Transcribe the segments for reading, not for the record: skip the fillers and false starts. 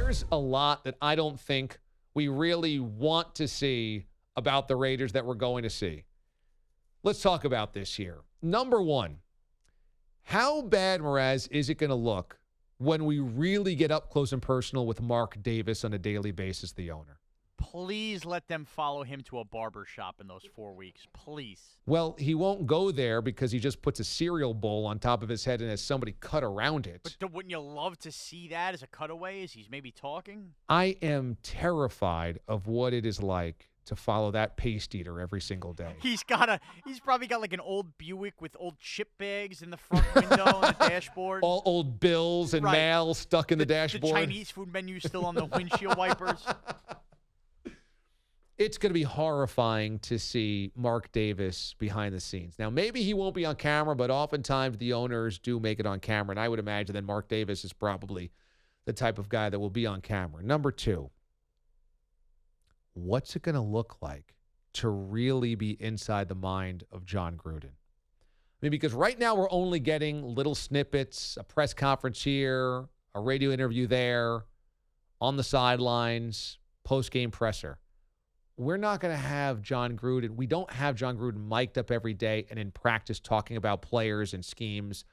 there's a lot that I don't think we really want to see about the Raiders that we're going to see. Let's talk about this here. Number one, how bad, Mraz, is it going to look when we really get up close and personal with Mark Davis on a daily basis, the owner? Please let them follow him to a barber shop in those 4 weeks. Please. Well, he won't go there because he just puts a cereal bowl on top of his head and has somebody cut around it. But wouldn't you love to see that as a cutaway as he's maybe talking? I am terrified of what it is like to follow that paste eater every single day. He's probably got like an old Buick with old chip bags in the front window on the dashboard. All old bills and mail stuck in the dashboard. The Chinese food menu still on the windshield wipers. It's going to be horrifying to see Mark Davis behind the scenes. Now, maybe he won't be on camera, but oftentimes the owners do make it on camera, and I would imagine that Mark Davis is probably the type of guy that will be on camera. Number two, what's it going to look like to really be inside the mind of John Gruden? I mean, because right now we're only getting little snippets, a press conference here, a radio interview there, on the sidelines, post-game presser. We're not going to have John Gruden. We don't have John Gruden mic'd up every day and in practice talking about players and schemes.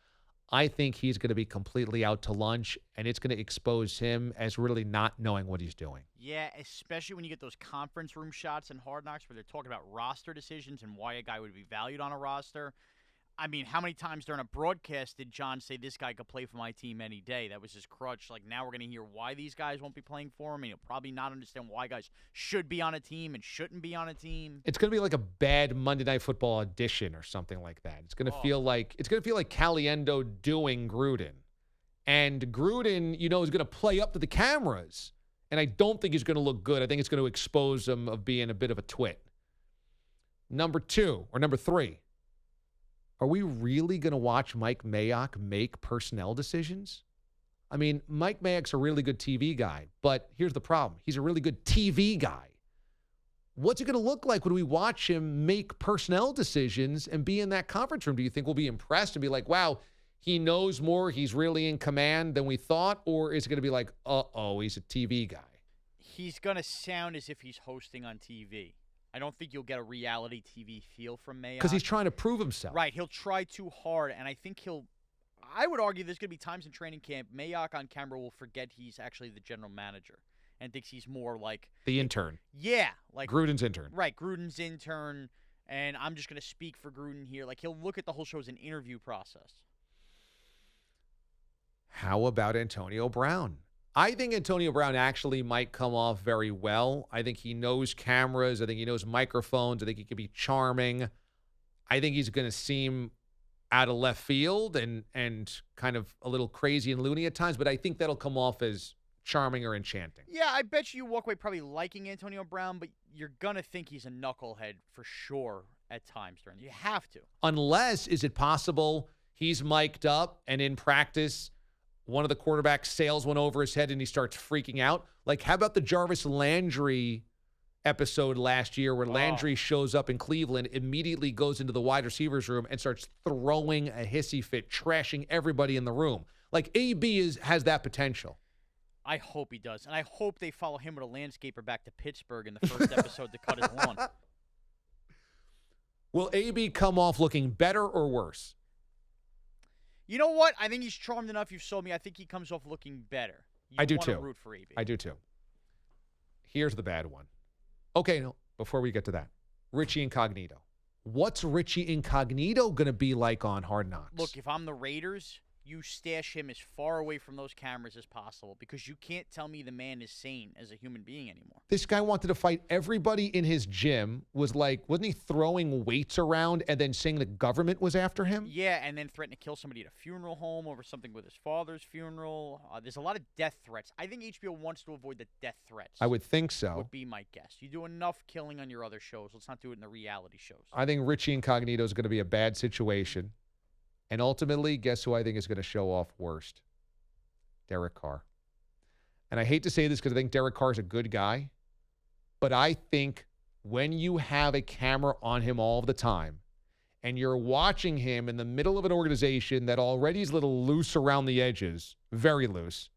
I think he's going to be completely out to lunch, and it's going to expose him as really not knowing what he's doing. Yeah, especially when you get those conference room shots in Hard Knocks where they're talking about roster decisions and why a guy would be valued on a roster. I mean, how many times during a broadcast did John say this guy could play for my team any day? That was his crutch. Like, now we're going to hear why these guys won't be playing for him, and he'll probably not understand why guys should be on a team and shouldn't be on a team. It's going to be like a bad Monday Night Football audition or something like that. It's going to feel like Caliendo doing Gruden. And Gruden, is going to play up to the cameras. And I don't think he's going to look good. I think it's going to expose him of being a bit of a twit. Number three. Are we really going to watch Mike Mayock make personnel decisions? I mean, Mike Mayock's a really good TV guy, but here's the problem. He's a really good TV guy. What's it going to look like when we watch him make personnel decisions and be in that conference room? Do you think we'll be impressed and be like, wow, he knows more, he's really in command than we thought? Or is it going to be like, uh-oh, he's a TV guy? He's going to sound as if he's hosting on TV. I don't think you'll get a reality TV feel from Mayock. Because he's trying to prove himself. Right. He'll try too hard, and I think I would argue there's going to be times in training camp Mayock on camera will forget he's actually the general manager and thinks he's more like the intern. Yeah. Like Gruden's intern. Right. Gruden's intern, and I'm just going to speak for Gruden here. Like, he'll look at the whole show as an interview process. How about Antonio Brown? I think Antonio Brown actually might come off very well. I think he knows cameras. I think he knows microphones. I think he can be charming. I think he's going to seem out of left field and kind of a little crazy and loony at times, but I think that'll come off as charming or enchanting. Yeah, I bet you walk away probably liking Antonio Brown, but you're going to think he's a knucklehead for sure at times. You have to. Unless, is it possible he's mic'd up and in practice one of the quarterbacks sails one over his head and he starts freaking out? Like, how about the Jarvis Landry episode last year where Landry shows up in Cleveland, immediately goes into the wide receivers room and starts throwing a hissy fit, trashing everybody in the room? Like, AB has that potential. I hope he does. And I hope they follow him with a landscaper back to Pittsburgh in the first episode to cut his lawn. Will AB come off looking better or worse? You know what? I think he's charmed enough. You've sold me. I think he comes off looking better. I do too. Root for AB. I do too. Here's the bad one. Okay, no, before we get to that, Richie Incognito. What's Richie Incognito going to be like on Hard Knocks? Look, if I'm the Raiders, you stash him as far away from those cameras as possible because you can't tell me the man is sane as a human being anymore. This guy wanted to fight everybody in his gym, wasn't he throwing weights around and then saying the government was after him? Yeah, and then threatened to kill somebody at a funeral home over something with his father's funeral. There's a lot of death threats. I think HBO wants to avoid the death threats. I would think so. Would be my guess. You do enough killing on your other shows. Let's not do it in the reality shows. I think Richie Incognito is going to be a bad situation. And ultimately, guess who I think is going to show off worst? Derek Carr. And I hate to say this because I think Derek Carr is a good guy, but I think when you have a camera on him all the time and you're watching him in the middle of an organization that already is a little loose around the edges, very loose,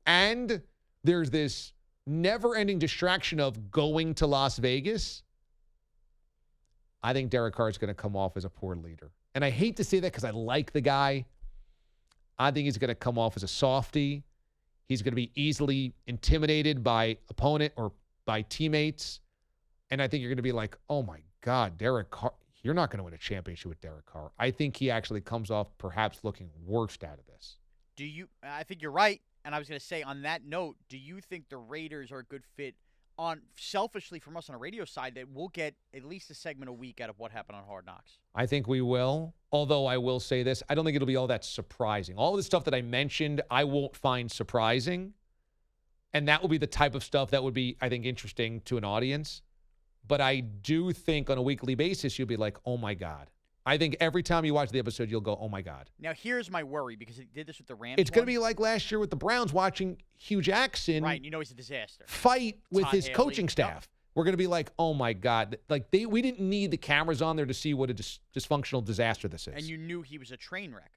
and there's this never-ending distraction of going to Las Vegas, I think Derek Carr is going to come off as a poor leader. And I hate to say that because I like the guy. I think he's going to come off as a softy. He's going to be easily intimidated by opponent or by teammates. And I think you're going to be like, oh, my God, Derek Carr. You're not going to win a championship with Derek Carr. I think he actually comes off perhaps looking worst out of this. I think you're right. And I was going to say, on that note, do you think the Raiders are a good fit selfishly from us on a radio side, that we'll get at least a segment a week out of what happened on Hard Knocks? I think we will. Although I will say this, I don't think it'll be all that surprising. All of the stuff that I mentioned, I won't find surprising. And that will be the type of stuff that would be, I think, interesting to an audience. But I do think on a weekly basis, you'll be like, oh, my God. I think every time you watch the episode, you'll go, oh, my God. Now, here's my worry, because it did this with the Rams. It's going to be like last year with the Browns watching Hugh Jackson. Right, he's a disaster. Fight with Todd his Haley. coaching staff. Yep. We're going to be like, oh, my God. Like, we didn't need the cameras on there to see what a dysfunctional disaster this is. And you knew he was a train wreck.